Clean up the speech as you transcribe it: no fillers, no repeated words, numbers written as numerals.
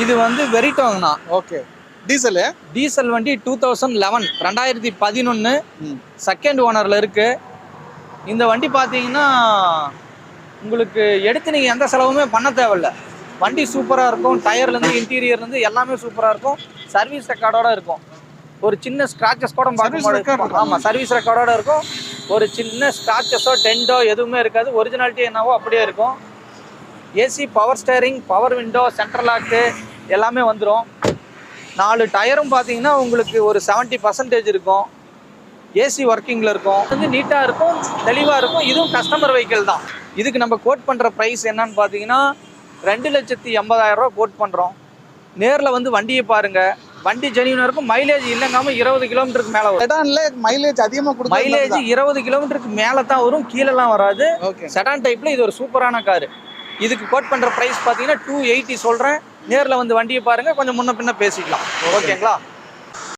இது வந்து வெரிட்டோங்கண்ணா. Okay. Diesel வண்டி 2011 2011 செகண்ட் ஓனர்ல இருக்கு. இந்த வண்டி பார்த்தீங்கன்னா உங்களுக்கு எடுத்து நீங்கள் எந்த செலவுமே பண்ண தேவையில்ல. வண்டி சூப்பராக இருக்கும். டயர்லேருந்து இன்டீரியர்லேருந்து எல்லாமே சூப்பராக இருக்கும். சர்வீஸ் ரெக்கார்டோட இருக்கும். ஒரு சின்ன ஸ்க்ராச்சஸ் கூட பார்க்க. ஆமாம், சர்வீஸ் ரெக்கார்டோட இருக்கும். ஒரு சின்ன ஸ்க்ராச்சஸோ டென்டோ எதுவுமே இருக்காது. ஒரிஜினாலிட்டி என்னவோ அப்படியே இருக்கும். AC, power steering, power window, central lock எல்லாமே வந்துடும். 4 டயரும் பார்த்தீங்கன்னா உங்களுக்கு ஒரு 70% இருக்கும். ஏசி ஒர்க்கிங்கில் இருக்கும். வந்து நீட்டாக இருக்கும், தெளிவாக இருக்கும். இதுவும் கஸ்டமர் வெஹிக்கிள் தான். இதுக்கு நம்ம கோட் பண்ணுற ப்ரைஸ் என்னன்னு பார்த்தீங்கன்னா 2,80,000 கோட் பண்ணுறோம். நேரில் வந்து வண்டியை பாருங்கள். வண்டி ஜெனியூனாக இருக்கும். மைலேஜ் இல்லைங்காமல் 20 கிலோமீட்டருக்கு மேலே வரும். செடான்ல மைலேஜ் அதிகமாக கொடுக்கும். மைலேஜ் 20 கிலோமீட்டருக்கு மேலே தான் வரும், கீழெல்லாம் வராது. செடான் டைப்பில் இது ஒரு சூப்பரான காரு. இதுக்கு கோட் பண்ணுற ப்ரைஸ் பார்த்தீங்கன்னா 280 சொல்கிறேன். நேரில் வந்து வண்டியை பாருங்கள், கொஞ்சம் முன்ன பின்ன பேசிக்கலாம். ஓகேங்களா?